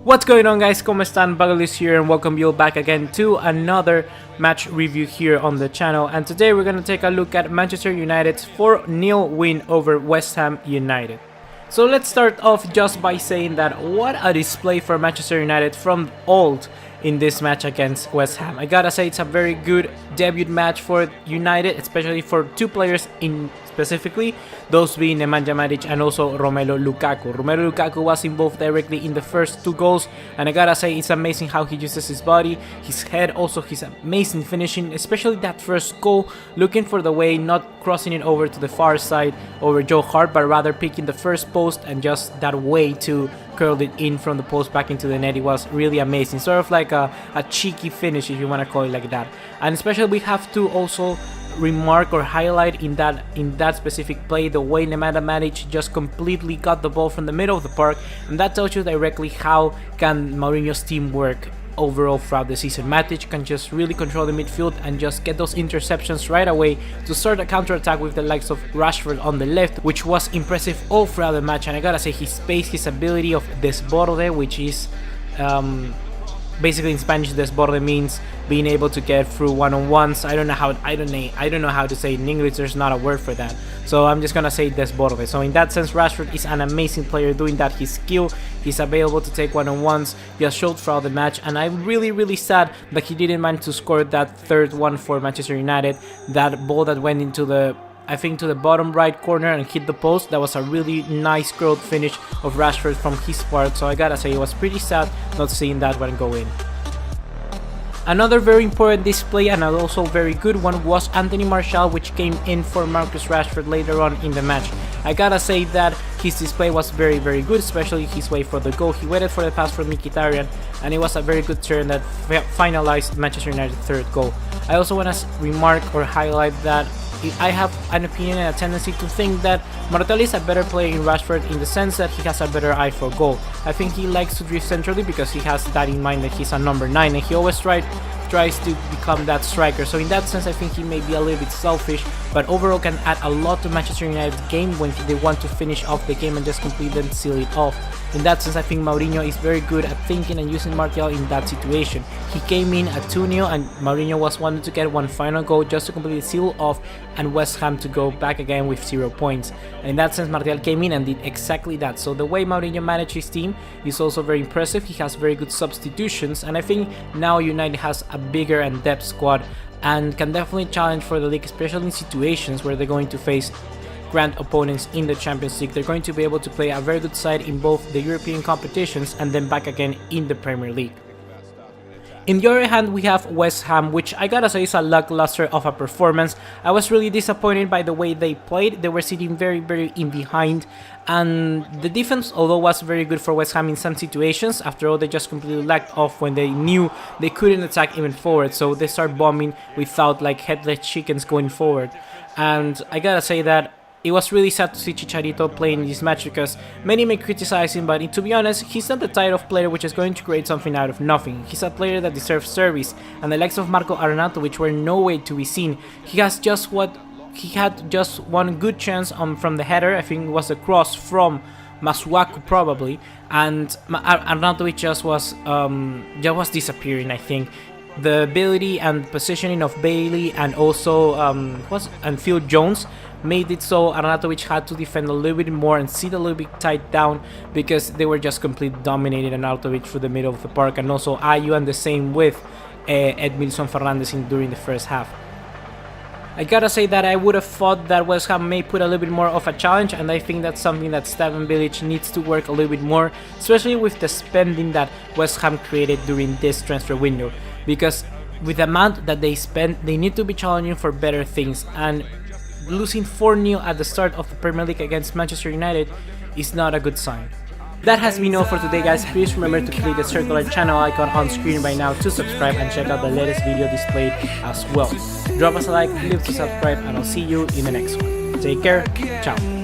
What's going on, guys? ¿Cómo están? BugaLuis here, and welcome you all back again to another match review here on the channel. And today we're going to take a look at Manchester United's 4-0 win over West Ham United. So let's start off just by saying that what a display for Manchester United from old in this match against West Ham. I gotta say, it's a very good debut match for United, especially for two players in specifically, those being Nemanja Matic and also Romelu Lukaku. Romelu Lukaku was involved directly in the first two goals, and I gotta say, it's amazing how he uses his body, his head, also his amazing finishing, especially that first goal, looking for the way, not crossing it over to the far side over Joe Hart, but rather picking the first post and just that way to curl it in from the post back into the net. It was really amazing, sort of like a cheeky finish, if you want to call it like that. And especially we have to also remark or highlight in that specific play the way Nemanja Matic just completely got the ball from the middle of the park, and that tells you directly how can Mourinho's team work overall throughout the season. Matic can just really control the midfield and just get those interceptions right away to start a counter-attack with the likes of Rashford on the left, which was impressive all throughout the match. And I gotta say, his pace, his ability of desborde, which is basically in Spanish desborde means being able to get through one-on-ones. I don't know how to say it in English. There's not a word for that, so I'm just gonna say desborde. So in that sense, Rashford is an amazing player doing that. His skill, he's available to take one-on-ones, just showed throughout the match. And I'm really sad that he didn't manage to score that third one for Manchester United. That ball that went into the, I think, to the bottom right corner and hit the post. That was a really nice curled finish of Rashford from his part, so I gotta say, it was pretty sad not seeing that one go in. Another very important display, and also very good one, was Anthony Martial, which came in for Marcus Rashford later on in the match. I gotta say that his display was very good, especially his way for the goal. He waited for the pass from Mkhitaryan, and it was a very good turn that finalized Manchester United's third goal. I also want to remark or highlight that I have an opinion and a tendency to think that Martial is a better player in Rashford in the sense that he has a better eye for goal. I think he likes to drift centrally because he has that in mind, that he's a number 9, and he always tries to become that striker. So in that sense, I think he may be a little bit selfish, but overall can add a lot to Manchester United's game when they want to finish off the game and just completely seal it off. In that sense, I think Mourinho is very good at thinking and using Martial in that situation. He came in at 2-0, and Mourinho was wanting to get one final goal just to completely seal off and West Ham to go back again with 0 points. And in that sense, Martial came in and did exactly that. So the way Mourinho managed his team is also very impressive. He has very good substitutions, and I think now United has a bigger and depth squad and can definitely challenge for the league, especially in situations where they're going to face grand opponents in the Champions League. They're going to be able to play a very good side in both the European competitions and then back again in the Premier League. In the other hand, we have West Ham, which I gotta say is a lackluster of a performance. I was really disappointed by the way they played. They were sitting very in behind, and the defense, although was very good for West Ham in some situations, after all, they just completely lacked off when they knew they couldn't attack even forward, so they start bombing without like headless chickens going forward. And I gotta say that it was really sad to see Chicharito playing this match, because many may criticize him, but to be honest, he's not the type of player which is going to create something out of nothing. He's a player that deserves service, and the likes of Marco Arnautovic were nowhere to be seen. He had just one good chance from the header. I think it was a cross from Masuaku probably, and Arnautovic just was disappearing. I think the ability and positioning of Bailey and also Phil Jones made it so Arnautovic had to defend a little bit more and sit a little bit tight down, because they were just completely dominated Arnautovic through the middle of the park, and also Ayew, and the same with Edmilson Fernandez during the first half. I gotta say that I would have thought that West Ham may put a little bit more of a challenge, and I think that's something that Slaven Bilic needs to work a little bit more, especially with the spending that West Ham created during this transfer window, because with the amount that they spent, they need to be challenging for better things, and losing 4-0 at the start of the Premier League against Manchester United is not a good sign. That has been all for today, guys. Please remember to click the circular channel icon on screen right now to subscribe and check out the latest video displayed as well. Drop us a like, leave to subscribe, and I'll see you in the next one. Take care, ciao.